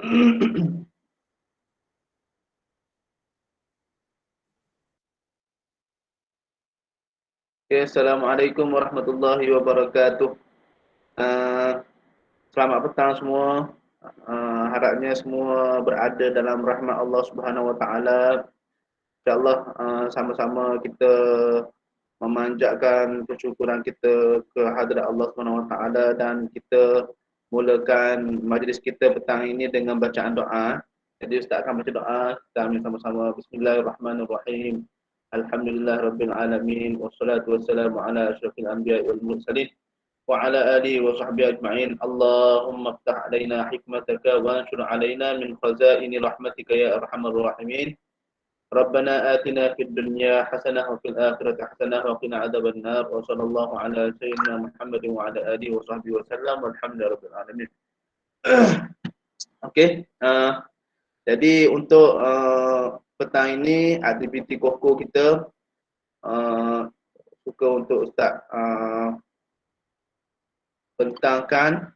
Okay, Assalamualaikum warahmatullahi wabarakatuh. Uh, Selamat petang semua. Harapnya semua berada dalam rahmat Allah Subhanahu Wa Taala. InsyaAllah sama-sama kita memanjatkan kesyukuran kita ke hadirat Allah Subhanahu Wa Taala dan kita mulakan majlis kita petang ini dengan bacaan doa. Jadi Ustaz akan baca doa, kita ambil sama-sama. Bismillahirrahmanirrahim. Alhamdulillah Rabbil Alamin. Wassalatu wassalamu ala asyrafil anbiya wal mursalin wa ala alihi wa sahbihi ajma'in. Allahumma aftah alaina hikmataka wa anshur alaina min khazaini rahmatika ya arhamar rahimin. Rabbana atina fid dunya hasanah wa fil akhirati hasanah wa qina adzaban nar. Wa sallallahu ala sayyidina Muhammadin wa ala alihi wa sahbihi wasallam. Walhamdulillahi rabbil alamin. Okey, jadi untuk petang ini aktiviti koko kita suka untuk Ustaz bentangkan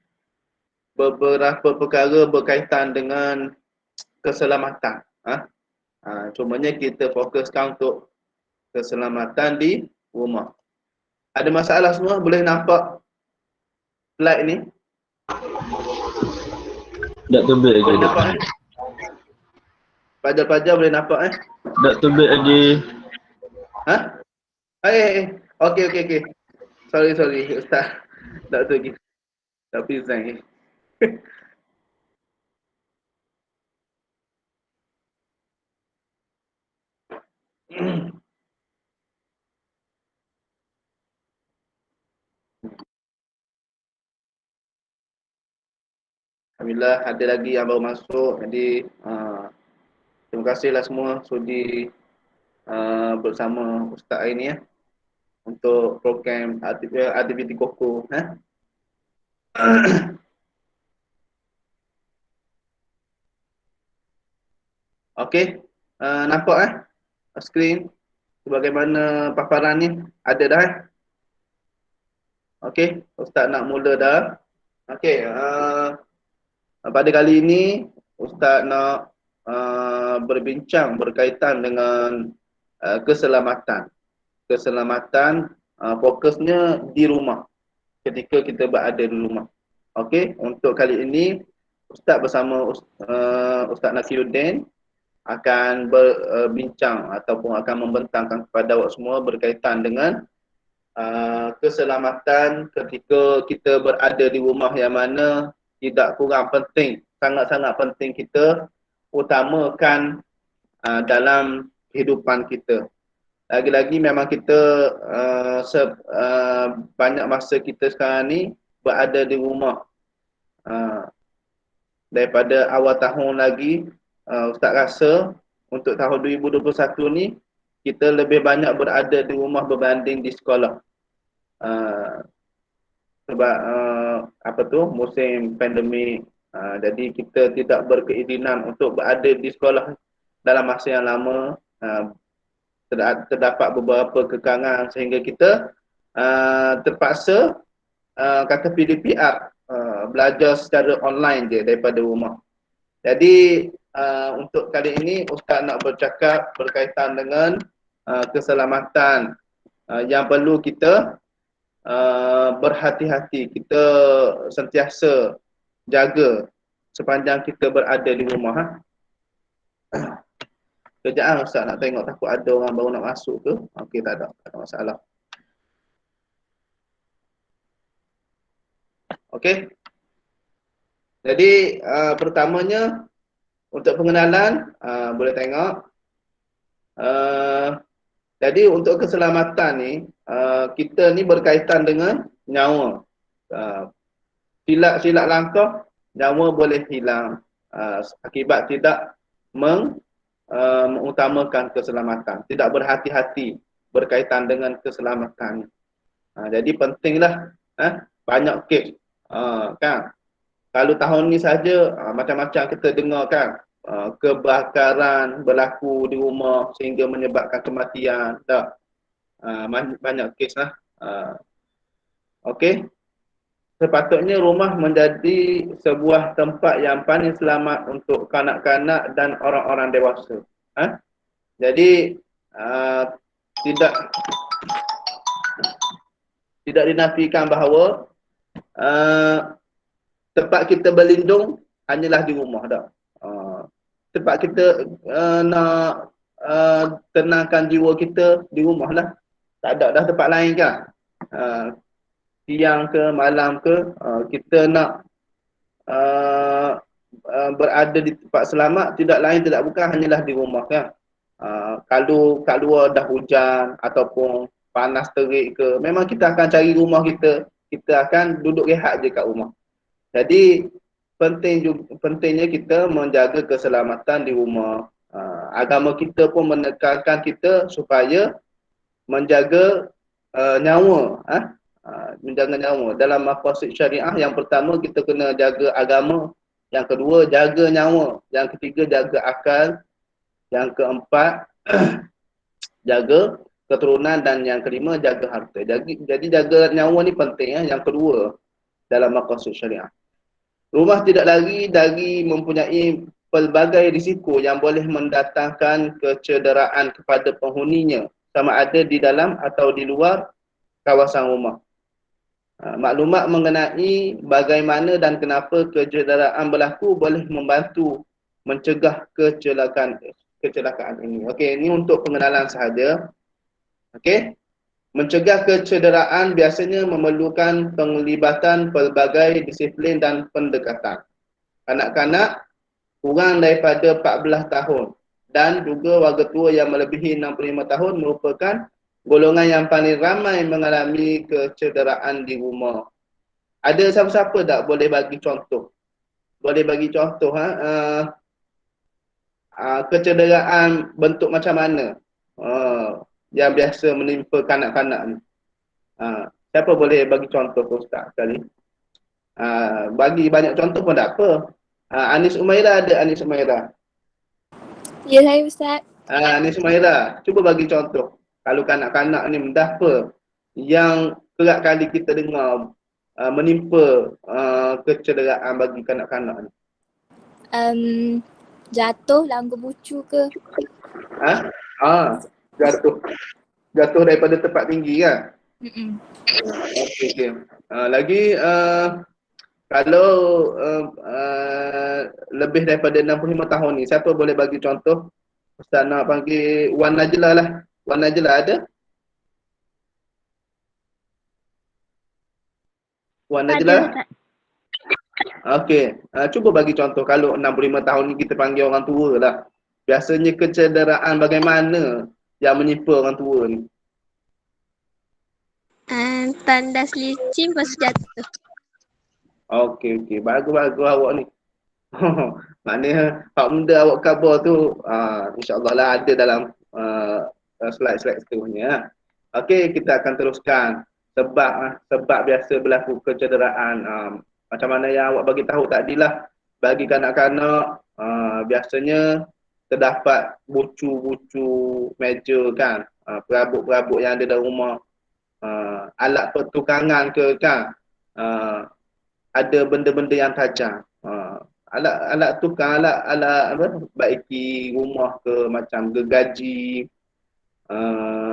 beberapa perkara berkaitan dengan keselamatan. Cumanya kita fokuskan untuk keselamatan di rumah. Ada masalah semua? Boleh nampak slide ni? Tak terbit lagi. Pelajar-pelajar boleh nampak Tak terbit lagi. Okey. Sorry Ustaz. Tak tahu lagi. Tak present. Alhamdulillah ada lagi yang baru masuk. Jadi terima kasihlah semua sudi bersama Ustaz hari ni untuk program aktiviti koko. Okey, nampak skrin sebagaimana paparan ni ada dah. Okey, Ustaz nak mula dah. Okey, pada kali ini Ustaz nak berbincang berkaitan dengan keselamatan. Keselamatan fokusnya di rumah, ketika kita berada di rumah. Okey, untuk kali ini Ustaz bersama Ustaz Nasiruddin akan berbincang ataupun akan membentangkan kepada awak semua berkaitan dengan keselamatan ketika kita berada di rumah, yang mana tidak kurang penting, sangat-sangat penting kita utamakan dalam kehidupan kita. Lagi-lagi memang kita banyak masa kita sekarang ni berada di rumah. Daripada awal tahun lagi, Ustaz rasa untuk tahun 2021 ni kita lebih banyak berada di rumah berbanding di sekolah. Sebab musim pandemik, jadi kita tidak berkeizinan untuk berada di sekolah dalam masa yang lama. Terdapat beberapa kekangan sehingga kita terpaksa kata PDPR, belajar secara online je daripada rumah. Jadi untuk kali ini Ustaz nak bercakap berkaitan dengan keselamatan yang perlu kita berhati-hati, kita sentiasa jaga sepanjang kita berada di rumah. Kejap Ustaz nak tengok, takut ada orang baru nak masuk ke. Okey, tak ada masalah. Okey. Jadi pertamanya untuk pengenalan, boleh tengok. Jadi untuk keselamatan ni, kita ni berkaitan dengan nyawa. Silap langkah, nyawa boleh hilang akibat tidak mengutamakan keselamatan, tidak berhati-hati berkaitan dengan keselamatan. Jadi pentinglah banyak kes kan. Kalau tahun ni saja macam-macam kita dengar kan, kebakaran berlaku di rumah sehingga menyebabkan kematian. Banyak kes lah. Okey. sepatutnya rumah menjadi sebuah tempat yang paling selamat untuk kanak-kanak dan orang-orang dewasa. Ha? Jadi tidak tidak dinafikan bahawa tempat kita berlindung hanyalah di rumah dah. Tempat kita nak tenangkan jiwa kita di rumah lah. Tak ada dah tempat lain kan. Siang ke malam ke kita nak berada di tempat selamat, tidak lain tidak bukan hanyalah di rumah kan. Kalau kat luar dah hujan ataupun panas terik ke, memang kita akan cari rumah kita akan duduk rehat je kat rumah. Jadi pentingnya kita menjaga keselamatan di rumah. Agama kita pun menekankan kita supaya menjaga nyawa, menjaga nyawa. Dalam maqasid syariah, yang pertama kita kena jaga agama, yang kedua jaga nyawa, yang ketiga jaga akal, yang keempat jaga keturunan, dan yang kelima jaga harta. Jadi jaga nyawa ni penting, yang kedua dalam maqasid syariah. Rumah tidak lagi dari mempunyai pelbagai risiko yang boleh mendatangkan kecederaan kepada penghuninya, sama ada di dalam atau di luar kawasan rumah. Maklumat mengenai bagaimana dan kenapa kecederaan berlaku boleh membantu mencegah kecelakaan ini. Okey, ini untuk pengenalan sahaja. Okey. Mencegah kecederaan biasanya memerlukan penglibatan pelbagai disiplin dan pendekatan. Kanak-kanak kurang daripada 14 tahun dan juga warga tua yang melebihi 65 tahun merupakan golongan yang paling ramai mengalami kecederaan di rumah. Ada siapa-siapa tak boleh bagi contoh? Boleh bagi contoh kecederaan bentuk macam mana yang biasa menimpa kanak-kanak ni? Siapa boleh bagi contoh ke Ustaz sekali? Bagi banyak contoh pun tak apa. Anis Umairah ada, Anis Umairah. Ya, saya Ustaz. Anis Umairah, cuba bagi contoh. Kalau kanak-kanak ni mendah apa yang kerap kali kita dengar menimpa kecederaan bagi kanak-kanak ni? Jatuh, langgar bucu ke? Jatuh daripada tempat tinggi kan? Okey. Lagi kalau lebih daripada 65 tahun ni, siapa boleh bagi contoh? Ustaz nak panggil Wan Najlah lah. Wan Najlah ada? Wan Najlah? Okey. Cuba bagi contoh. Kalau 65 tahun ni kita panggil orang tua lah. Biasanya kecederaan bagaimana yang menimpa orang tua ni? Tandas licin lepas jatuh. Okey. Bagus awak ni. Maknanya hak benda awak khabar tu insya-Allah lah ada dalam slide-slide seterusnya. Okey, kita akan teruskan sebab biasa berlaku kecederaan. Macam mana yang awak bagi tahu tadilah, bagi kanak-kanak biasanya terdapat bucu-bucu meja kan, perabot-perabot yang ada dalam rumah, alat pertukangan ke kan, ada benda-benda yang tajam. Alat tukang, alat apa, baiki rumah ke, macam gergaji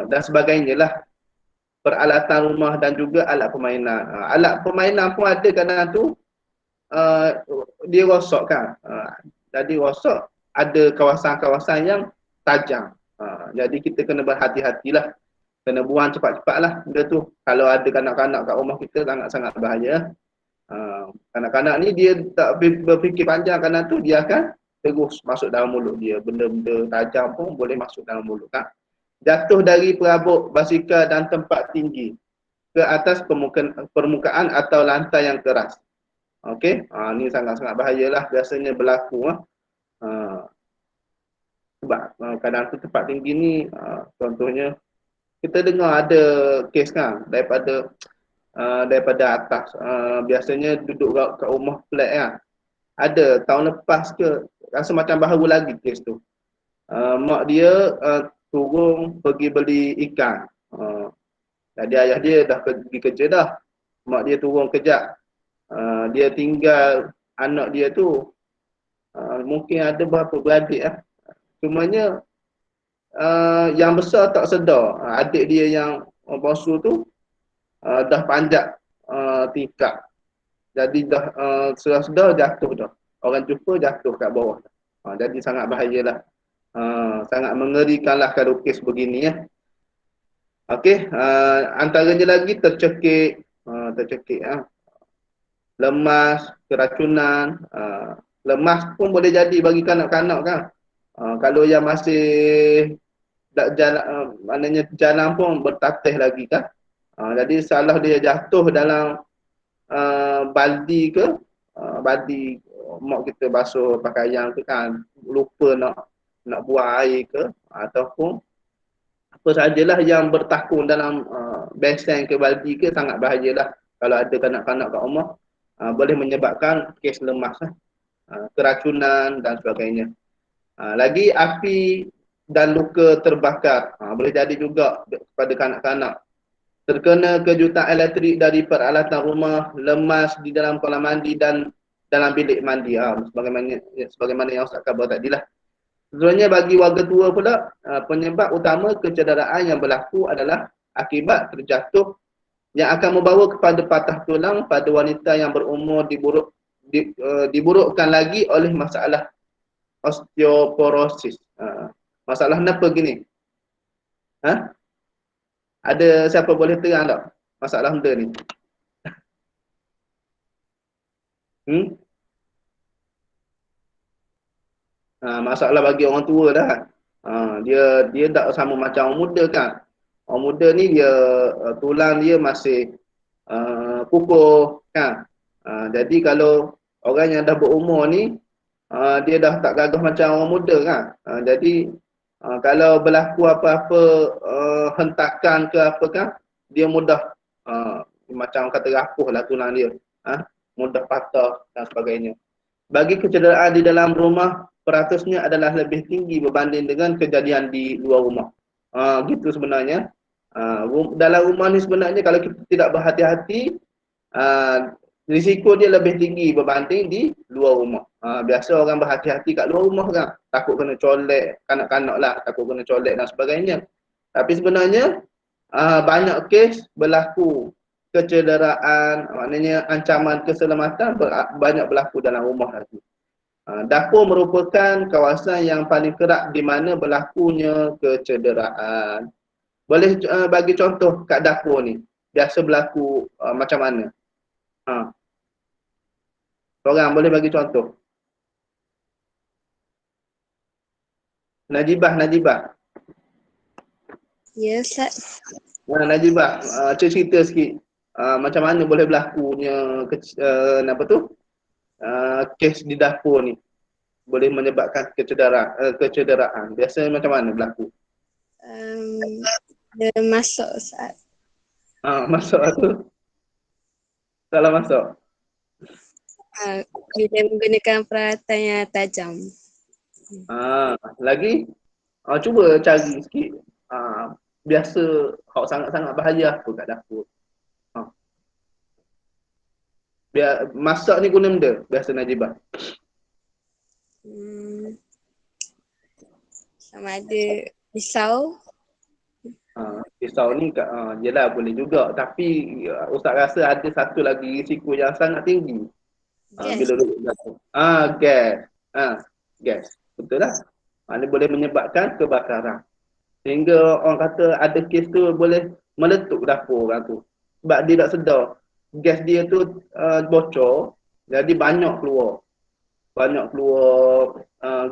dan sebagainya lah. Peralatan rumah dan juga alat permainan. Alat permainan pun ada kadang tu dia rosak kan. Jadi rosak, ada kawasan-kawasan yang tajam. Jadi kita kena berhati-hatilah. Kena buang cepat-cepat lah benda tu. Kalau ada kanak-kanak kat rumah kita sangat-sangat bahaya. Kanak-kanak ni dia tak berfikir panjang, kadang tu dia akan terus masuk dalam mulut dia. Benda-benda tajam pun boleh masuk dalam mulut kan. Jatuh dari perabot basikal dan tempat tinggi ke atas permukaan atau lantai yang keras. Okey, ni sangat-sangat bahayalah biasanya berlaku. Sebab kadang tu tempat tinggi ni contohnya kita dengar ada kes kan daripada atas, biasanya duduk kat rumah flat kan. Ada tahun lepas ke, rasa macam baru lagi kes tu. Mak dia turun pergi beli ikan. Jadi ayah dia dah pergi kerja dah. Mak dia turun kejap. dia tinggal anak dia tu mungkin ada berapa beradik cumanya yang besar tak sedar adik dia yang bongsu tu dah panjat tingkap. Jadi dah sedar jatuh dah. Orang jumpa jatuh kat bawah. Jadi sangat bahayalah. Sangat mengerikanlah kalau kes begini ya. Okey, antaranya lagi tercekik, lemas, keracunan. Lemas pun boleh jadi bagi kanak-kanak kan. Kalau yang masih tak jalan, maknanya jalan pun bertatih lagi kan. Jadi salah dia jatuh dalam baldi ke, baldi mak kita basuh pakaian tu kan, lupa nak buang air ke, ataupun apa sajalah yang bertakung dalam besen ke baldi ke, sangat bahayalah kalau ada kanak-kanak kat rumah. Boleh menyebabkan kes lemas, keracunan dan sebagainya. Lagi api dan luka terbakar, boleh jadi juga kepada kanak-kanak. Terkena kejutan elektrik dari peralatan rumah, lemas di dalam kolam mandi dan dalam bilik mandi. Sebagaimana yang Ustaz khabar tadi lah. Sebenarnya bagi warga tua pula, penyebab utama kecederaan yang berlaku adalah akibat terjatuh yang akan membawa kepada patah tulang pada wanita yang berumur diburukkan lagi oleh masalah osteoporosis. Masalah kenapa gini? Ada siapa boleh terang tak masalah benda ni? Masalah bagi orang tua dah. Dia tak sama macam orang muda kan. Orang muda ni dia tulang dia masih kukuh kan. Jadi kalau orang yang dah berumur ni dia dah tak gagah macam orang muda kan. Jadi kalau berlaku apa-apa hentakan ke apa kan, dia mudah macam kata rapuh lah tulang dia. Mudah patah dan sebagainya. Bagi kecederaan di dalam rumah, peratusnya adalah lebih tinggi berbanding dengan kejadian di luar rumah. Gitu sebenarnya. Dalam rumah ni sebenarnya kalau kita tidak berhati-hati, risiko dia lebih tinggi berbanding di luar rumah. Biasa orang berhati-hati kat luar rumah kan. Takut kena colek, kanak-kanak lah, takut kena colek dan sebagainya. Tapi sebenarnya banyak kes berlaku kecederaan, maknanya ancaman keselamatan banyak berlaku dalam rumah lagi. Dapur merupakan kawasan yang paling kerap di mana berlakunya kecederaan. Boleh bagi contoh kat dapur ni, biasa berlaku macam mana? Korang boleh bagi contoh. Najibah. Ya, Ustaz. Najibah, cerita sikit. Macam mana boleh berlakunya kes di dapur ni boleh menyebabkan kecederaan. Biasanya macam mana berlaku? Dia masuk, Ustaz. Masuk tu. Salah masuk. Bila menggunakan peralatan yang tajam. Lagi cuba cari sikit. Biasa sangat-sangat bahaya tu kat dapur. Masak ni guna benda biasa Najibah. Sama ada pisau. Pisau ni yelah boleh juga, tapi Ustaz rasa ada satu lagi risiko yang sangat tinggi. Bila duduk dapur. Gas. Gas. Betul lah. Ini boleh menyebabkan kebakaran. Sehingga orang kata ada kes tu boleh meletup dapur orang tu. Sebab dia tak sedar. Gas dia tu bocor, jadi banyak keluar.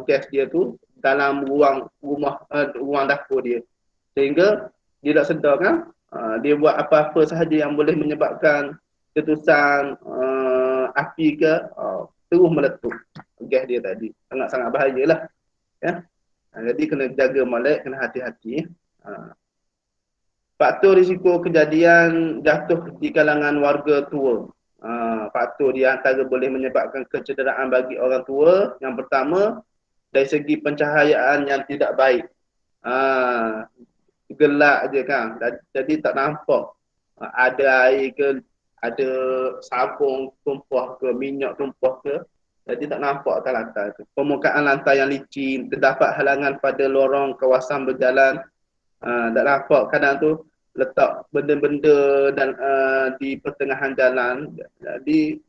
Gas dia tu dalam ruang dapur dia. Sehingga dia tak sedar kan, dia buat apa-apa sahaja yang boleh menyebabkan letusan api ke, terus meletup gas dia tadi. Sangat-sangat bahayalah. Ya. Jadi kena jaga molek, kena hati-hati. Faktor risiko kejadian jatuh di kalangan warga tua. Faktor di antara boleh menyebabkan kecederaan bagi orang tua. Yang pertama, dari segi pencahayaan yang tidak baik. Gelap je kan. Jadi tak nampak ada air ke, ada sabun tumpah ke, minyak tumpah ke, jadi tak nampak atas lantai tu. Permukaan lantai yang licin, terdapat halangan pada lorong kawasan berjalan, tak nampak kadang tu letak benda-benda dan di pertengahan jalan, jadi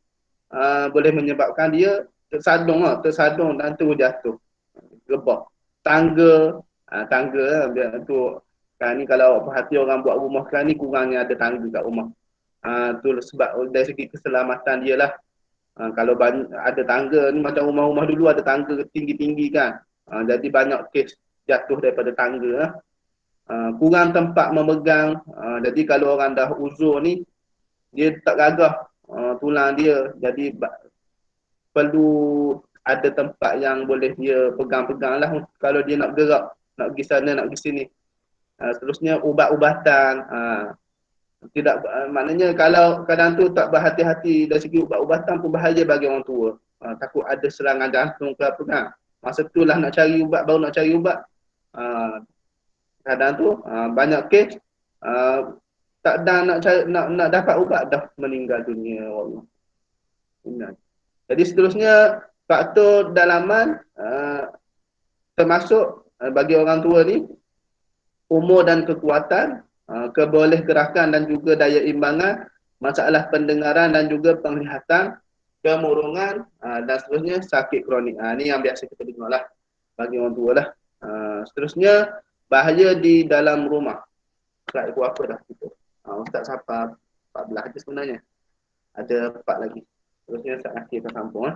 boleh menyebabkan dia tersadung dan terus jatuh, rebah. Tangga, tangga biar tu kan ni kalau awak perhati orang buat rumah kan ni kurangnya ada tangga kat rumah. Tu sebab dari segi keselamatan dia lah. Kalau ada tangga ni macam rumah-rumah dulu ada tangga tinggi-tinggi kan. Jadi banyak kes jatuh daripada tangga lah. Kurang tempat memegang. Jadi kalau orang dah uzur ni dia tak gagah tulang dia. Jadi perlu ada tempat yang boleh dia pegang-pegang lah kalau dia nak gerak, nak pergi sana, nak pergi sini. Seterusnya ubat-ubatan. Tidak, maknanya kalau kadang tu tak berhati-hati dari segi ubat-ubatan pun bahaya bagi orang tua. Takut ada serangan jantung ke apa kan. Masa tu lah nak cari ubat, baru nak cari ubat. Kadang tu banyak kes tak dah nak cari, nak dapat ubat dah meninggal dunia. Allah. Jadi seterusnya faktor dalaman termasuk bagi orang tua ni umur dan kekuatan, keboleh gerakan dan juga daya imbangan, masalah pendengaran dan juga penglihatan, kemurungan dan seterusnya sakit kronik. Ni yang biasa kita dengar lah bagi orang tua lah. Seterusnya bahaya di dalam rumah. Slide aku apa dah kita. Ustaz Sapa 14 je sebenarnya. Ada 4 lagi. Seterusnya Ustaz Nakir akan sambung lah.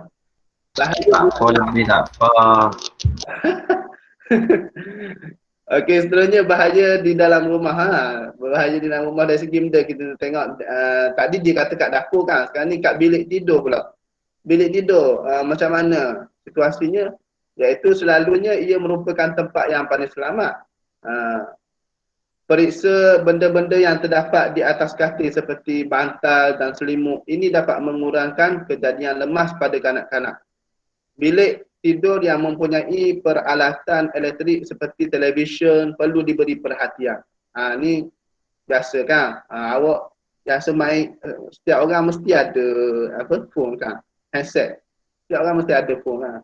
Bahaya Tak apa lebih tak apa. Okey, seterusnya bahaya di dalam rumah. Bahaya di dalam rumah dari segi benda kita tengok. Tadi dia kata kat dapur kan, sekarang ni kat bilik tidur pula. Bilik tidur macam mana situasinya? Iaitu selalunya ia merupakan tempat yang paling selamat. Periksa benda-benda yang terdapat di atas katil seperti bantal dan selimut. Ini dapat mengurangkan kejadian lemas pada kanak-kanak. Bilik tidur yang mempunyai peralatan elektrik seperti televisyen perlu diberi perhatian. Ni biasa kan. Awak biasa main, setiap orang mesti ada phone kan, handset. Setiap orang mesti ada phone kan.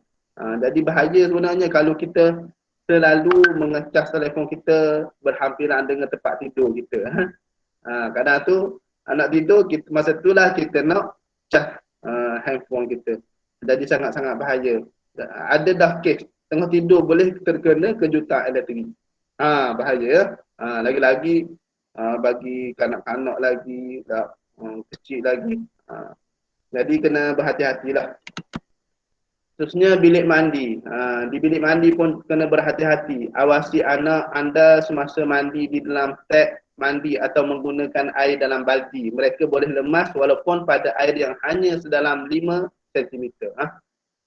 Jadi bahaya sebenarnya kalau kita selalu mengecas telefon kita berhampiran dengan tempat tidur kita. Kadang tu nak tidur, masa itulah kita nak cas handphone kita. Jadi sangat-sangat bahaya. Ada dah kes tengah tidur boleh terkena kejutan elektrik. Bahaya ya. Lagi-lagi bagi kanak-kanak lagi, kecil lagi. Jadi kena berhati-hatilah. Terusnya bilik mandi. Di bilik mandi pun kena berhati-hati. Awasi anak anda semasa mandi di dalam tap mandi atau menggunakan air dalam baldi. Mereka boleh lemas walaupun pada air yang hanya sedalam 5 cm.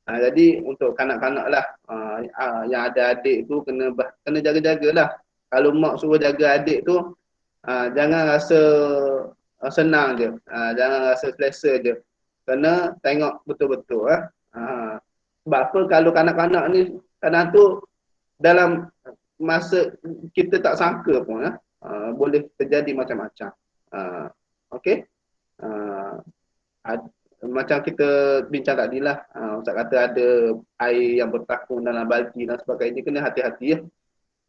Jadi untuk kanak-kanak lah yang ada adik tu kena jaga-jagalah. Kalau mak suruh jaga adik tu jangan rasa senang je. Jangan rasa selesa je. Kena tengok betul-betul. Sebab apa kalau kanak-kanak ni kadang tu dalam masa kita tak sangka pun boleh terjadi macam-macam. Okey. Macam kita bincang tadi lah, Ustaz kata ada air yang bertakung dalam baldi dan sebagainya, kena hati-hati ya.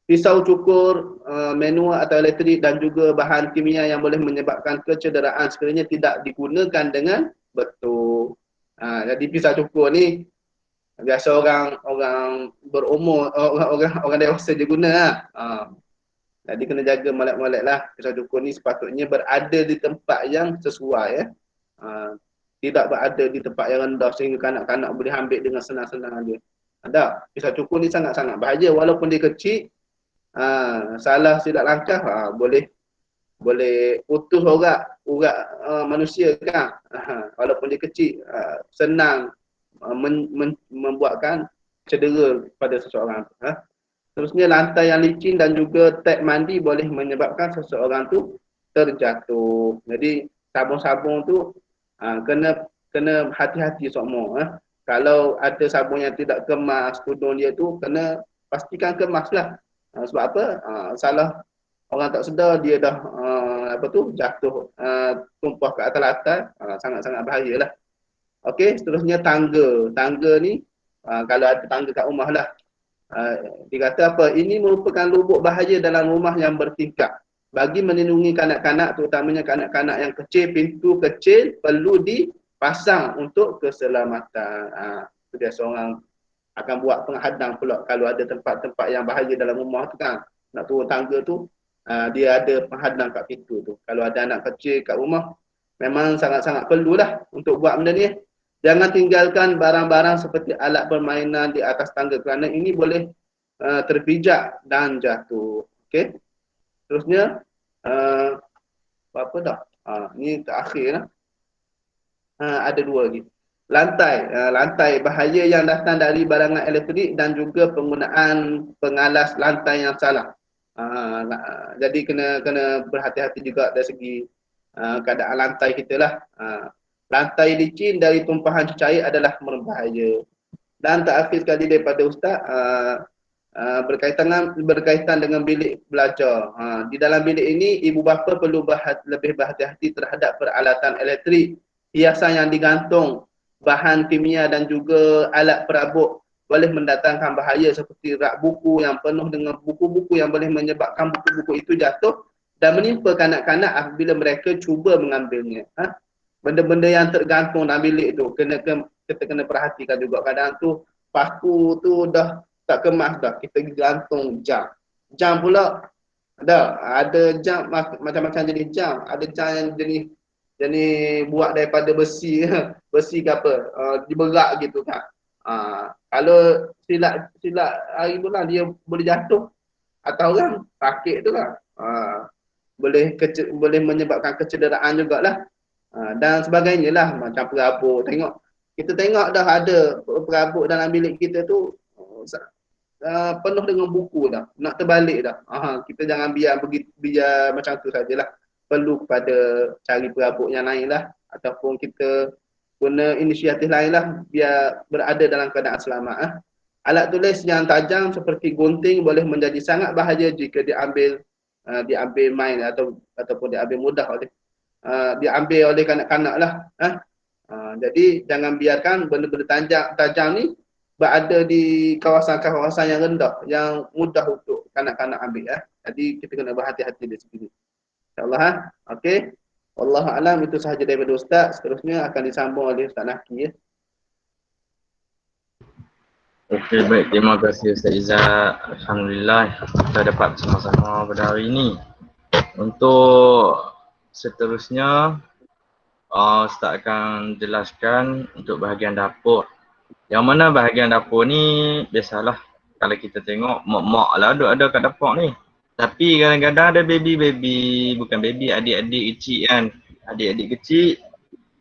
Pisau cukur, manual atau elektrik dan juga bahan kimia yang boleh menyebabkan kecederaan sekiranya tidak digunakan dengan betul. Jadi pisau cukur ni biasa orang berumur, orang dewasa je guna lah. Jadi kena jaga molek-molek lah. Pisau cukur ni sepatutnya berada di tempat yang sesuai ya. Tidak berada di tempat yang rendah sehingga kanak-kanak boleh ambil dengan senang-senang dia. Ada pisau cukur ni sangat-sangat bahaya walaupun dia kecil. Salah silap langkah boleh putus urat manusia kan. Walaupun dia kecil, senang membuatkan cedera pada seseorang. Terusnya lantai yang licin dan juga tap mandi boleh menyebabkan seseorang tu terjatuh. Jadi sabun-sabun tu kena hati-hati semua. Kalau ada sabun yang tidak kemas tudung dia tu, kena pastikan kemas lah. Sebab apa? Salah orang tak sedar dia dah jatuh tumpah ke atas lantai, sangat-sangat bahayalah. Okey, seterusnya tangga. Tangga ni kalau ada tangga kat rumah lah. Dia kata apa? Ini merupakan lubuk bahaya dalam rumah yang bertingkap. Bagi melindungi kanak-kanak, terutamanya kanak-kanak yang kecil, pintu kecil perlu dipasang untuk keselamatan. Itu dia seorang akan buat penghadang pula kalau ada tempat-tempat yang bahaya dalam rumah tu kan. Nak turun tangga tu, dia ada penghadang kat pintu tu. Kalau ada anak kecil kat rumah, memang sangat-sangat perlulah untuk buat benda ni. Jangan tinggalkan barang-barang seperti alat permainan di atas tangga kerana ini boleh terpijak dan jatuh. Okey. Terusnya apa dah? Ni terakhir lah. Ada dua lagi. Lantai bahaya yang datang dari barangan elektrik dan juga penggunaan pengalas lantai yang salah. Jadi kena berhati-hati juga dari segi keadaan lantai kita lah. Lantai licin dari tumpahan cecair adalah berbahaya. Dan terakhir sekali daripada Ustaz, berkaitan dengan bilik belajar. Di dalam bilik ini, ibu bapa perlu lebih berhati-hati terhadap peralatan elektrik, hiasan yang digantung, bahan kimia dan juga alat perabot boleh mendatangkan bahaya seperti rak buku yang penuh dengan buku-buku yang boleh menyebabkan buku-buku itu jatuh dan menimpa kanak-kanak apabila mereka cuba mengambilnya. Benda-benda yang tergantung dalam bilik tu kita kena perhatikan juga. Kadang tu paku tu dah tak kemas dah, kita gantung jam. Jam pula ada jam macam-macam jenis jam. Ada jam yang jenis buat daripada besi besi ke apa, diberak gitu kan. Kalau silap hari tu lah dia boleh jatuh atau orang sakit tu kan. Boleh menyebabkan kecederaan jugalah. Dan sebagainya lah, macam perabot. Kita tengok dah ada perabot dalam bilik kita tu penuh dengan buku dah, nak terbalik dah. Kita jangan biar macam tu sajalah. Perlu kepada cari perabot yang lain lah, ataupun kita guna inisiatif lain lah biar berada dalam keadaan selamat. Alat tulis yang tajam seperti gunting boleh menjadi sangat bahaya jika diambil main ataupun diambil mudah diambil oleh kanak-kanak lah. Jadi jangan biarkan benda-benda tajam ni berada di kawasan-kawasan yang rendah, yang mudah untuk kanak-kanak ambil. Jadi kita kena berhati-hati di sini. InsyaAllah. Okey. Wallahu a'lam, itu sahaja daripada Ustaz. Seterusnya akan disambung oleh Ustaz Naki. Okey, baik. Terima kasih Ustaz Izzat. Alhamdulillah kita dapat bersama-sama pada hari ini. Untuk seterusnya, Ustaz akan jelaskan untuk bahagian dapur. Yang mana bahagian dapur ni, biasalah kalau kita tengok mak-mak lah ada kat dapur ni. Tapi kadang-kadang ada bukan baby, adik-adik kecil kan. Adik-adik kecil,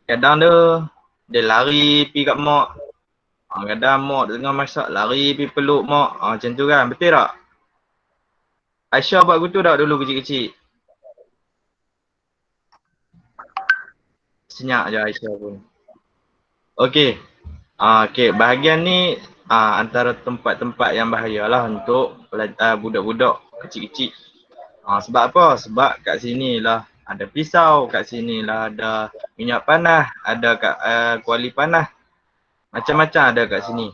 kadang dia lari pergi kat mak. Kadang mak tengah masak, lari pergi peluk mak. Macam tu kan, betul tak? Aisyah buat gitu tak dulu kecil-kecil? Senyap je Aisyah pun. Okey. Okey, bahagian ni antara tempat-tempat yang bahayalah untuk budak-budak kecil-kecil. Sebab apa? Sebab kat sini lah ada pisau, kat sini lah ada minyak panas, ada kuali panas. Macam-macam ada kat sini.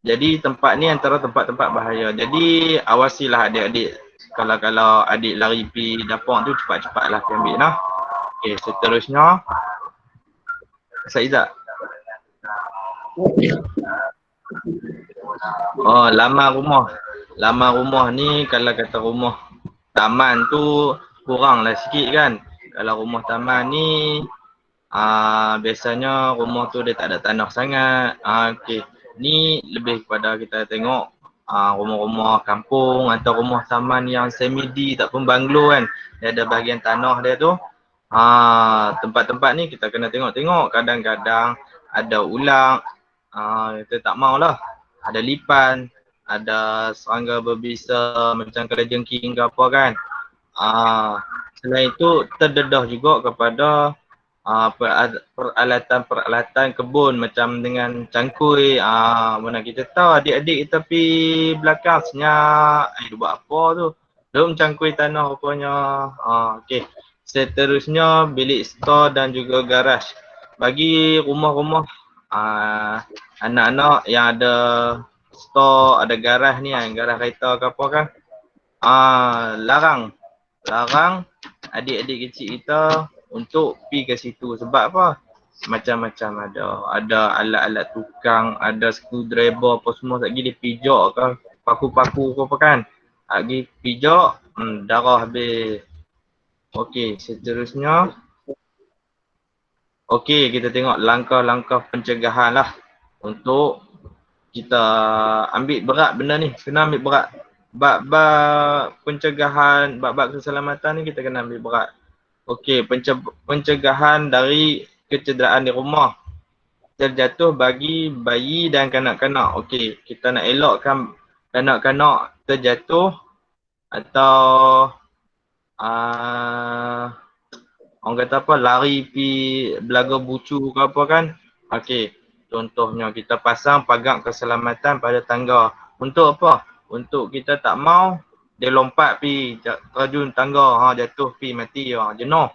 Jadi tempat ni antara tempat-tempat bahaya. Jadi awasilah adik-adik. Kalau adik lari pergi dapur tu, cepat-cepatlah ambil lah. Okey, seterusnya Ustaz Izzat. Laman rumah. Laman rumah ni kalau kata rumah taman tu kurang lah sikit kan. Kalau rumah taman ni biasanya rumah tu dia tak ada tanah sangat. Okey. Ni lebih kepada kita tengok rumah-rumah kampung atau rumah taman yang semi-D tak pun banglo kan. Dia ada bahagian tanah dia tu. Tempat-tempat ni kita kena tengok-tengok. Kadang-kadang ada ular. Kita tak maulah. Ada lipan, ada serangga berbisa macam kalajengking ke apa kan. Selain itu terdedah juga kepada peralatan kebun macam dengan cangkui. Mana kita tahu adik-adik kita pergi belakang senyap, dia buat apa tu. Duk mencangkui tanah rupanya. Okey. Seterusnya bilik store dan juga garaj. Bagi rumah-rumah anak-anak yang ada store, ada garaj ni kan, garaj kereta ke apa kan. Larang adik-adik kecil kita untuk pi ke situ. Sebab apa? Macam-macam ada alat-alat tukang, ada screwdriver apa semua, tak pergi dia pijak ke, paku-paku ke apa kan. Lagi pijak, darah habis. Okey, seterusnya. Okey, kita tengok langkah-langkah pencegahan lah untuk kita ambil berat benda ni. Kena ambil berat. Bab-bab pencegahan, bab-bab keselamatan ni kita kena ambil berat. Okey, pencegahan dari kecederaan di rumah. Terjatuh bagi bayi dan kanak-kanak. Okey, kita nak elokkan kanak-kanak terjatuh atau orang kata apa, lari pi belaga bucu ke apa kan. Okey, contohnya kita pasang pagar keselamatan pada tangga. Untuk apa? Untuk kita tak mau dia lompat pi terjun tangga, jatuh pi mati, jenuh.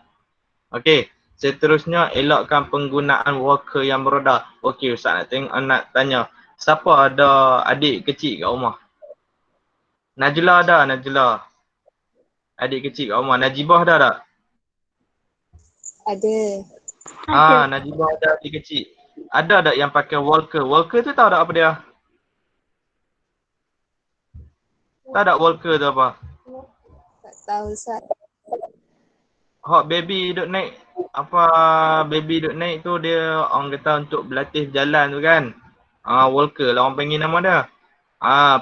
Okey, seterusnya elakkan penggunaan walker yang beroda. Okey, Ustaz nak tanya, siapa ada adik kecil kat rumah? Najla ada, Najla. Adik kecil kat rumah. Najibah ada tak? Ada. Najibah ada adik kecil. Ada tak yang pakai walker? Walker tu tahu tak apa dia? Tahu tak walker tu apa? Tak tahu Ustaz. Hak baby duk naik, baby duk naik tu dia orang kata untuk berlatih jalan tu kan. Walker lah orang panggil nama dia.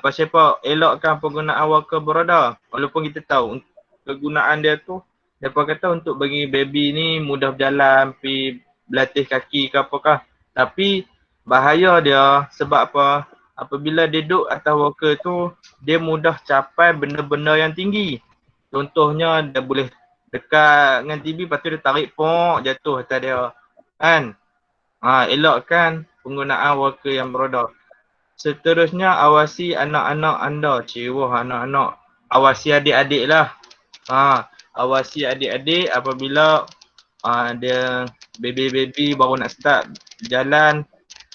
Pasal apa? Elakkan penggunaan walker beroda. Walaupun kita tahu kegunaan dia tu, mereka kata untuk bagi baby ni mudah berjalan, pi berlatih kaki ke apakah. Tapi bahaya dia sebab apa? Apabila dia duduk atas walker tu, dia mudah capai benda-benda yang tinggi. Contohnya dia boleh dekat dengan TV, lepas tu dia tarik pok, jatuh atas dia. Kan? Elakkan penggunaan walker yang beroda. Seterusnya awasi anak-anak anda. Ciwah anak-anak. Awasi adik-adik lah. Awasi adik-adik apabila dia baby-baby baru nak start jalan.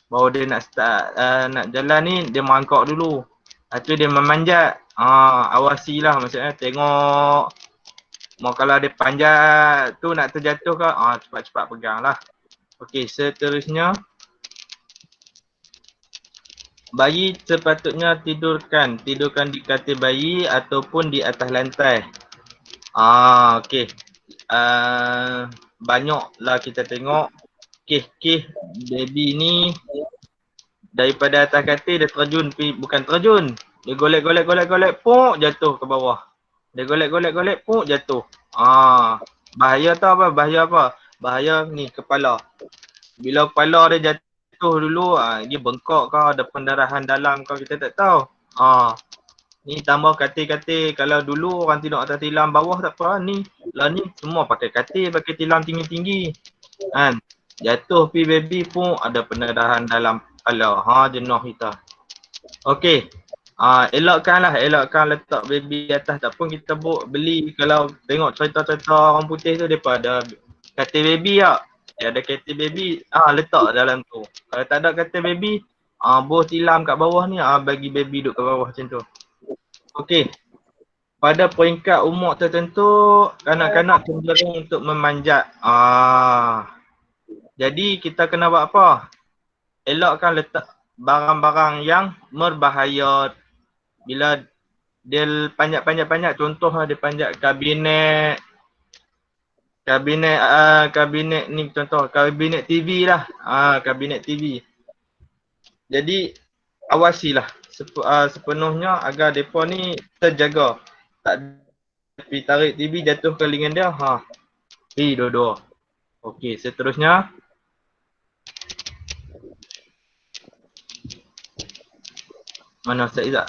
Baru dia nak start nak jalan ni, dia merangkak dulu. Lepas tu dia memanjat. Awasilah, maksudnya tengok. Mau kalau dia panjat tu nak terjatuh ke, cepat-cepat pegang lah. Okey, seterusnya. Bayi sepatutnya tidurkan di katil bayi ataupun di atas lantai. Okey. Banyaklah kita tengok kes-kes baby ni daripada atas katil dia terjun, bukan terjun. Dia golek, puk jatuh ke bawah. Dia golek, puk jatuh. Bahaya tau apa? Bahaya apa? Bahaya ni kepala. Bila kepala dia jatuh dulu, dia bengkak ke, ada pendarahan dalam ke, kita tak tahu. Ni tambah katil-katil. Kalau dulu orang tidur atas tilam bawah tak apa. Ni semua pakai katil, pakai tilam tinggi-tinggi. Kan? Jatuh pi baby pun ada pendarahan dalam kepala. Jenuh kita. Okey. Elakkan letak baby atas. Tak pun kita beli, kalau tengok cerita-cerita orang putih tu, mereka ada katil baby tak. Dia ada katil baby, letak dalam tu. Kalau tak ada katil baby, bos tilam kat bawah ni, bagi baby duduk kat bawah macam tu. Okey. Pada peringkat umur tertentu, kanak-kanak cenderung untuk memanjat. Jadi kita kena buat apa? Elakkan letak barang-barang yang berbahaya. Bila dia panjat, contohlah dia panjat kabinet ni, contoh kabinet TV lah. Kabinet TV. Jadi awasilah sepenuhnya agar mereka ni terjaga. Tak pergi tarik TV jatuh ke lengan dia. Pergi dua-dua. Okey, seterusnya. Mana Ustaz Izzat?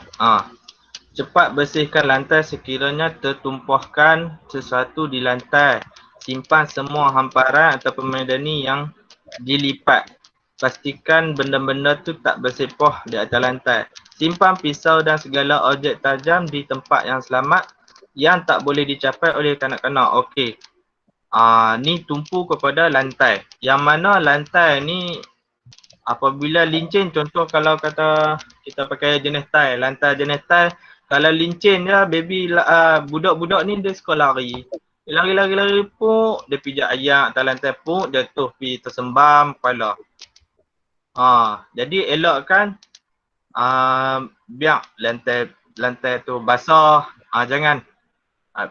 Cepat bersihkan lantai sekiranya tertumpahkan sesuatu di lantai. Simpan semua hamparan atau permedani yang dilipat. Pastikan benda-benda tu tak bersepah di atas lantai. Simpan pisau dan segala objek tajam di tempat yang selamat. yang tak boleh dicapai oleh kanak-kanak. Okey. Ni tumpu kepada lantai. Yang mana lantai ni apabila lincin, contoh kalau kata kita pakai jenis tile, lantai jenis tile, kalau lincin je baby budak-budak ni dia suka lari. Dia lari-lari puk, dia pijak ayak atas lantai puk, jatuh pi tersembam kepala. Jadi elokkan biar lantai tu basah. Jangan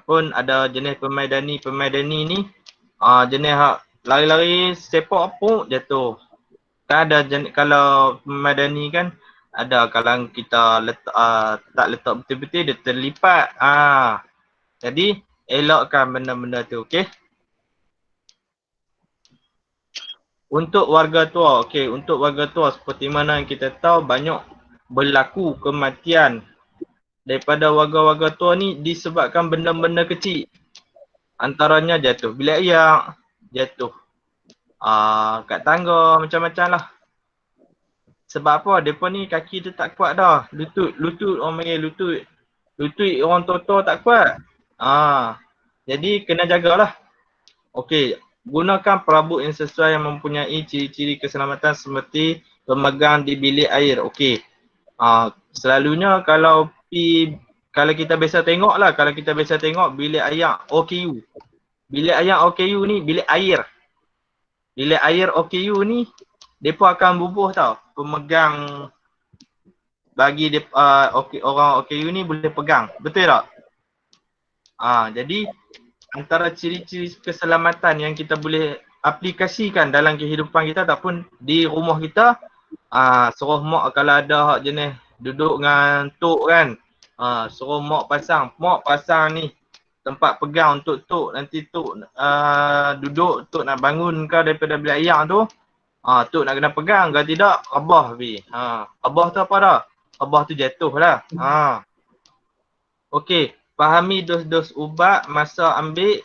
pun ada jenis pemaidani ni jenis lari-lari sepak pun jatuh. Kan ada jenis, kalau pemaidani kan ada kalau kita tak letak betul-betul dia terlipat. Jadi elokkan benda-benda tu, okey. Untuk warga tua, okey, untuk warga tua seperti mana yang kita tahu banyak berlaku kematian daripada warga-warga tua ni disebabkan benda-benda kecil. Antaranya jatuh bilik ayak, jatuh kat tangga, macam-macam lah. Sebab apa? Mereka ni kaki dia tak kuat dah. Lutut orang panggil lutut. Lutut orang tua-tua tak kuat. Jadi kena jagalah. Okey, gunakan perabot yang sesuai yang mempunyai ciri-ciri keselamatan seperti pemegang di bilik air. Okey. Selalunya kalau kita biasa tengok lah, kalau kita biasa tengok bilik ayak OKU. Bilik ayak OKU ni bilik air. Bilik air OKU ni mereka akan bubuh tau. Pemegang bagi orang OKU ni boleh pegang. Betul tak? Jadi antara ciri-ciri keselamatan yang kita boleh aplikasikan dalam kehidupan kita ataupun di rumah kita, suruh mak kalau ada hak jenis duduk dengan tok kan, suruh mak pasang ni tempat pegang untuk tok, nanti tok duduk, tok nak bangun ke daripada bilik ayak tu, tok nak kena pegang, kalau tidak abah pi. Abah tu apa dah? Abah tu jatuh lah. Okey, fahami dos-dos ubat masa ambil.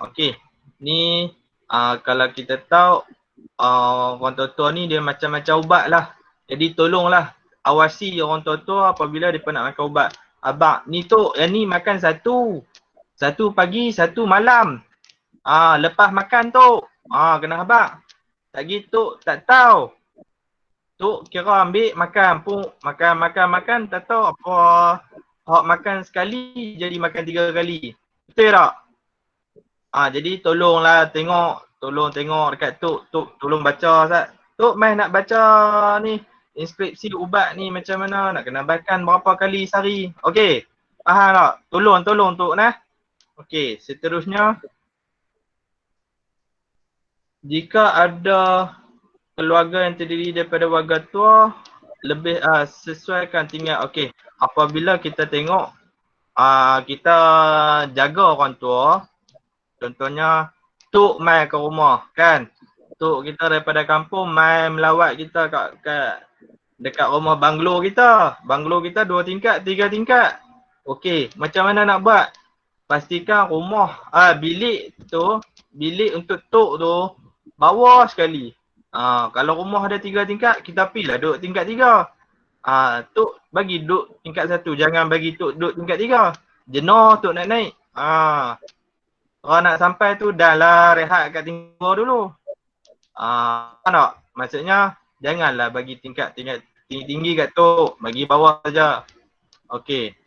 Okey. Ni kalau kita tahu orang tua-tua ni dia macam-macam ubat lah. Jadi tolonglah awasi orang tua-tua apabila dia nak makan ubat. Abang, ni tok, yang ni makan satu. Satu pagi, satu malam. Lepas makan tok. Kena abang. Tak gitu, tak tahu. Tok kira ambil makan pun, makan, tak tahu apa. Hak makan sekali jadi makan 3 kali. Betul tak? Jadi tolonglah tolong tengok dekat tok, tolong baca Ustaz. Tok mai nak baca ni inskripsi ubat ni macam mana, nak kena makan berapa kali sehari. Okey. Faham tak? Tolong tok nah. Okey, seterusnya jika ada keluarga yang terdiri daripada warga tua, lebih sesuaikan tinggal. Okey, apabila kita tengok kita jaga orang tua, contohnya tok mai ke rumah kan, tok kita daripada kampung mai melawat kita kat dekat rumah banglo kita. Banglo kita 2 tingkat, 3 tingkat. Okey, macam mana nak buat? Pastikan rumah bilik untuk tok tu bawah sekali. Kalau rumah ada 3 tingkat, kita pilih duduk tingkat 3. Tok bagi duduk tingkat 1, jangan bagi tok duduk tingkat 3. Jenuh tok nak naik. Orang nak sampai tu dah lah rehat kat tingkat dulu. Tak? Maksudnya janganlah bagi tingkat tinggi kat tok, bagi bawah saja. Okey.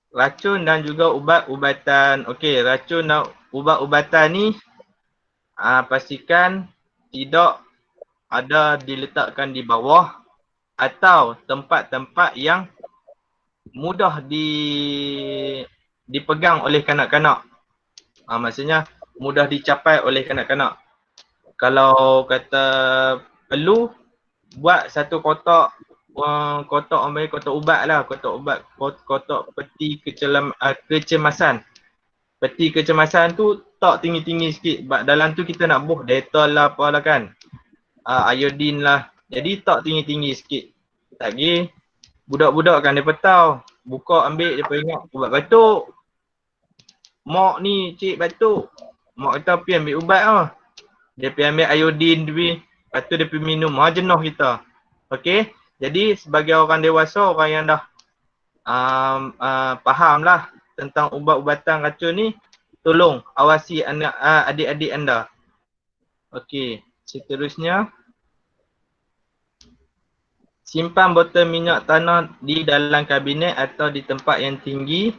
Racun dan juga ubat-ubatan. Okey, racun dan ubat-ubatan ni pastikan tidak ada diletakkan di bawah atau tempat-tempat yang mudah dipegang oleh kanak-kanak. Maksudnya mudah dicapai oleh kanak-kanak. Kalau kata perlu buat satu kotak ubat lah, kotak peti kecemasan. Peti kecemasan tu tak tinggi-tinggi sikit. Dalam tu kita nak buh Dettol lah apalah kan. Iodine lah. Jadi tak tinggi-tinggi sikit. Lagi budak-budak kan dia tahu. Buka ambil dia ingat ubat batuk. Mak ni cik batuk. Mak kata pergi ambil ubat lah. Dia pergi ambil iodine dia pergi. Lepas tu dia pergi minum. Jenuh kita. Okey. Jadi sebagai orang dewasa, orang yang dah fahamlah tentang ubat-ubatan racun ni, tolong awasi anak adik-adik anda. Okey, seterusnya simpan botol minyak tanah di dalam kabinet atau di tempat yang tinggi.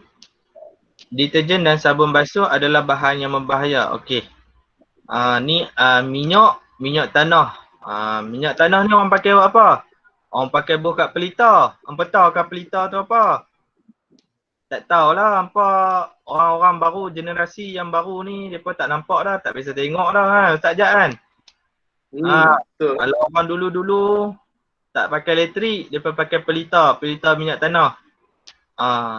Deterjen dan sabun basuh adalah bahan yang membahaya. Okey. Ni minyak tanah. Minyak tanah ni orang pakai buat apa? Orang pakai buh kat pelita. Hampa tahu kan pelita tu apa? Tak tahulah hampa orang-orang baru, generasi yang baru ni depa tak nampak dah, tak biasa tengok dah kan, Ustaz Jad kan. Betul. Kalau orang dulu-dulu tak pakai elektrik, depa pakai pelita minyak tanah.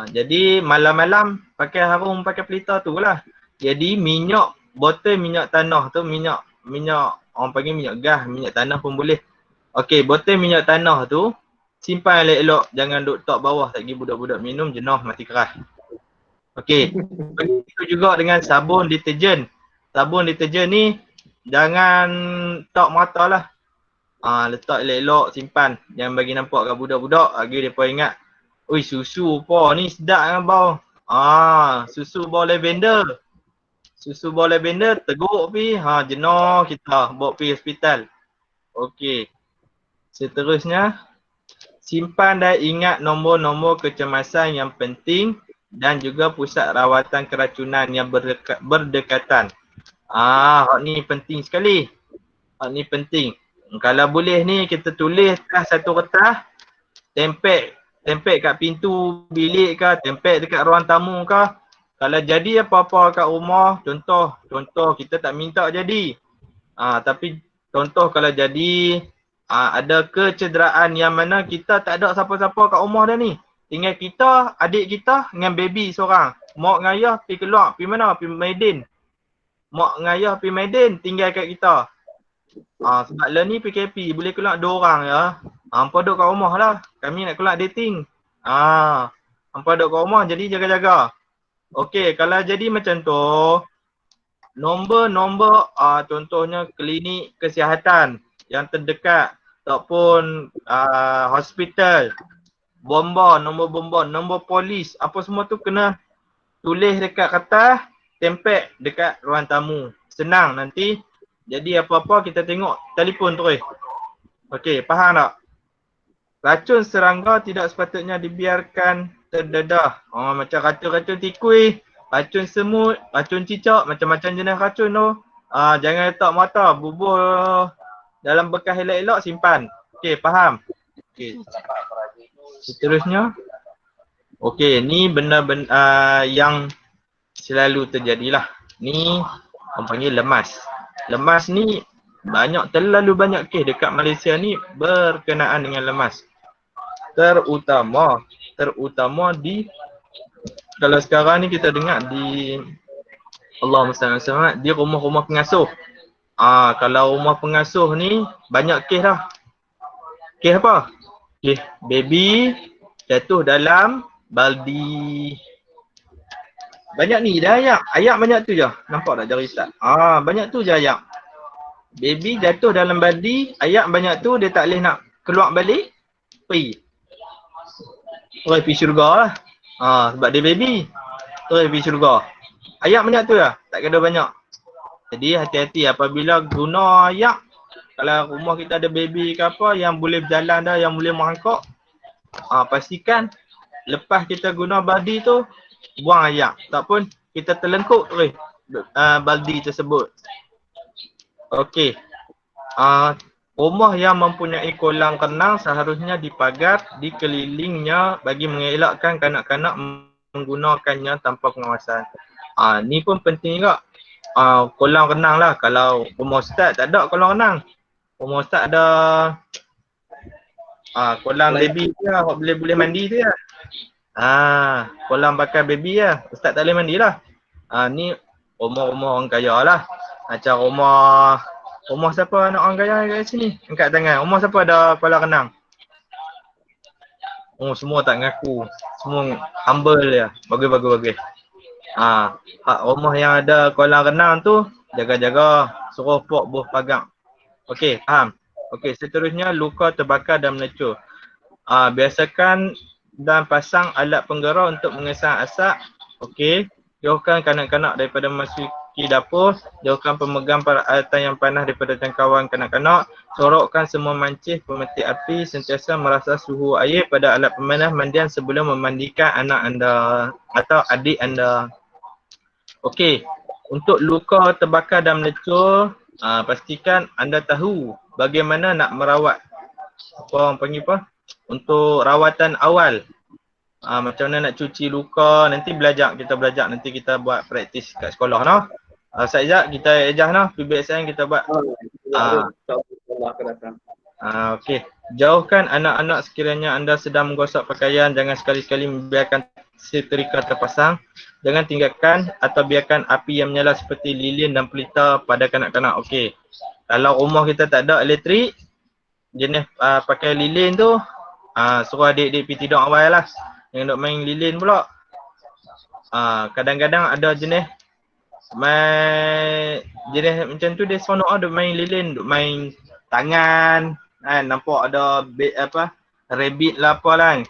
Jadi malam-malam pakai harum pakai pelita tu lah. Jadi botol minyak tanah tu, minyak orang panggil minyak gas, minyak tanah pun boleh. Okey, botol minyak tanah tu simpan elok-elok, jangan duk tok bawah, tak pergi budak-budak minum jenuh mati keras. Okey. Begitu juga dengan sabun deterjen. Sabun deterjen ni jangan tok mata lah. Letak elok-elok, simpan. Jangan bagi nampak kat budak-budak, lagi depa ingat, oi susu apa ni sedap kan bau. Susu bau lavender. Susu bau lavender teguk pi, jenuh kita bawa pergi hospital. Okey. Seterusnya, simpan dan ingat nombor-nombor kecemasan yang penting dan juga pusat rawatan keracunan yang berdekatan. Hak ni penting sekali. Hak ni penting. Kalau boleh ni kita tulis atas satu kertas, tempel kat pintu bilik ke, tempel dekat ruang tamu ke. Kalau jadi apa-apa kat rumah, contoh kita tak minta jadi. Tapi contoh kalau jadi ada kecederaan yang mana kita tak ada siapa-siapa kat rumah dah ni. Tinggal kita, adik kita dengan baby seorang. Mak dengan ayah pergi keluar, pergi mana? Pergi Maidin. Mak dengan ayah pergi Maidin, tinggal kat kita. Sebab lah ni PKP, boleh keluar 2 orang ya. Hampa duduk kat rumah lah. Kami nak keluar dating. Hampa duduk kat rumah, jadi jaga-jaga. Okey, kalau jadi macam tu, nombor-nombor contohnya klinik kesihatan yang terdekat ataupun hospital, nombor bomba, nombor polis, apa semua tu kena tulis dekat kertas, tempel dekat ruang tamu. Senang nanti jadi apa-apa kita tengok telefon terus. Okey, faham tak? Racun serangga tidak sepatutnya dibiarkan terdedah. Macam racun-racun tikui, racun semut, racun cicak, macam-macam jenis racun tu. Jangan letak mata, bubuh dalam bekas elok-elok, simpan. Okey, faham? Okey. Seterusnya. Okey, ni benda-benda yang selalu terjadilah. Ni orang panggil lemas. Lemas ni terlalu banyak kes dekat Malaysia ni berkenaan dengan lemas. Terutama di, kalau sekarang ni kita dengar di Allahumma salli alaihi di rumah-rumah pengasuh. Kalau rumah pengasuh ni banyak kes dah. Kes apa? Kes baby jatuh dalam baldi. Banyak ni dah ayak. Ayak banyak tu je. Nampak tak jari Ustaz? Banyak tu je ayak. Baby jatuh dalam baldi, ayak banyak tu, dia tak boleh nak keluar balik, pergi. Pergi syurga lah. Sebab dia baby. Pergi syurga. Ayak banyak tu lah. Tak kena banyak. Jadi hati-hati apabila guna ayak. Kalau rumah kita ada baby ke apa yang boleh berjalan dah, yang boleh merangkak. Pastikan lepas kita guna baldi tu, buang ayak. Ataupun kita terlengkuk terus baldi tersebut. Okey. Rumah yang mempunyai kolam renang seharusnya dipagar di kelilingnya bagi mengelakkan kanak-kanak menggunakannya tanpa pengawasan. Ni pun penting juga. Kolam renang lah. Kalau rumah Ustaz tak ada kolam renang. Rumah Ustaz ada kolam baby tu lah. Boleh mandi tu lah. Kolam bakar baby lah. Ustaz tak boleh mandi lah. Ni rumah-rumah orang kaya lah. Macam rumah siapa anak orang kaya kat sini? Angkat tangan. Rumah siapa ada kolam renang? Semua tak ngaku. Semua humble je. Bagus. Rumah yang ada kolam renang tu, jaga-jaga, suruh pok buh pagar. Okey, faham? Okey, seterusnya luka terbakar dan melecur. Biasakan dan pasang alat penggerak untuk mengesang asap. Okey. Jauhkan kanak-kanak daripada memasuki dapur. Jauhkan pemegang peralatan yang panas daripada jangkauan kanak-kanak. Sorokkan semua mancih pemetik api. Sentiasa merasa suhu air pada alat pemanas mandian sebelum memandikan anak anda atau adik anda. Okey. Untuk luka terbakar dan melecur, pastikan anda tahu bagaimana nak merawat. Apa orang panggil apa? Untuk rawatan awal. Macam mana nak cuci luka, nanti kita belajar nanti kita buat praktis kat sekolah noh. Ustaz Izzat, kita ejah noh PBSN kita buat. InsyaAllah akan datang. Okey. Jauhkan anak-anak sekiranya anda sedang menggosok pakaian, jangan sekali-kali membiarkan setrika terpasang. Jangan tinggalkan atau biarkan api yang menyala seperti lilin dan pelita pada kanak-kanak. Okey. Kalau rumah kita tak ada elektrik, jenis pakai lilin tu, suruh adik-adik pergi tidur awal lah. Yang nak main lilin pula. Kadang-kadang ada jenis macam tu dia seronok duk main lilin, duk main tangan kan, nampak ada rabbit lah apa lah kan.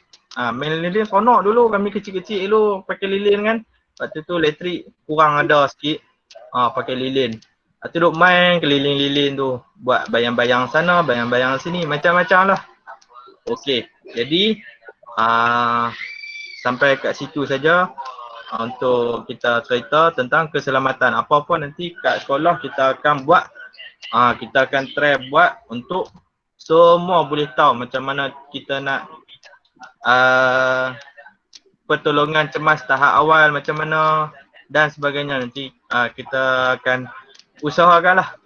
Main lilin seronok dulu, kami kecil-kecil dulu pakai lilin kan. Lepas tu elektrik kurang ada sikit, pakai lilin. Lepas tu duk main keliling-lilin tu, buat bayang-bayang sana, bayang-bayang sini, macam-macam lah. Okey, jadi sampai kat situ saja untuk kita cerita tentang keselamatan. Apa-apa nanti kat sekolah kita akan buat, kita akan try buat untuk semua boleh tahu macam mana kita nak pertolongan cemas tahap awal macam mana dan sebagainya. Nanti kita akan usahakan lah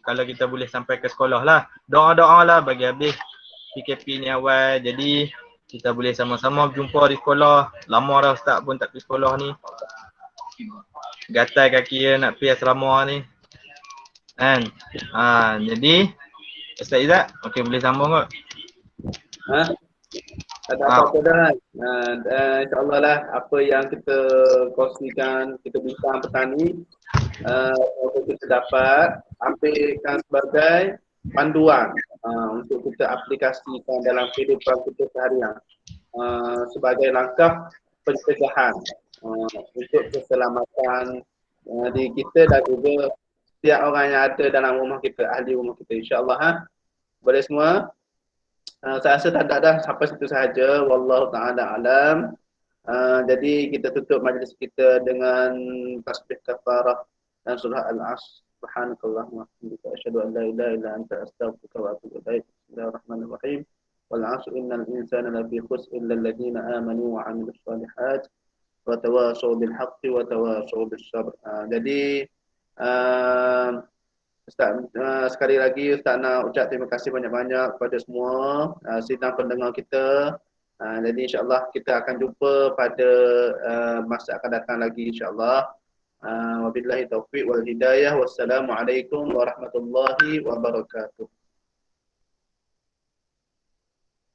kalau kita boleh sampai ke sekolah lah. Doa-doa lah bagi habis PKP ni awal, jadi kita boleh sama-sama berjumpa di sekolah. Lama dah Ustaz pun tak pergi sekolah ni. Gatal kaki dia nak pergi asrama ni. Kan? Jadi Ustaz Izzat, okey boleh sambung kot. Tak ada apa-apa dah. InsyaAllah lah apa yang kita kongsikan, kita bincang petang ni, kita dapat ambilkan sebagai panduan untuk kita aplikasikan dalam kehidupan kita seharian sebagai langkah pencegahan untuk keselamatan diri kita dan juga setiap orang yang ada dalam rumah kita, ahli rumah kita, insyaAllah. Boleh semua? Saya rasa tak ada dah, sampai situ sahaja. Wallahu ta'ala alam. Jadi kita tutup majlis kita dengan tasbih kafarah dan surah Al-Asr. Subhanakallahumma wa bihamdika asyhadu an la ilaha illa anta astaghfiruka wa atubu ilaik. Bismillahirrahmanirrahim. Wal 'asri innal insana lafi khusr illa alladhina amanu wa 'amilus shalihat wa tawashaw bil haqqi wa tawashaw bis sabr. Jadi Ustaz, sekali lagi Ustaz nak ucap terima kasih banyak-banyak kepada semua sidang pendengar kita. Jadi insyaAllah kita akan jumpa pada masa akan datang lagi insyaAllah. Wabillahi taufiq wal hidayah. Wassalamualaikum warahmatullahi wabarakatuh.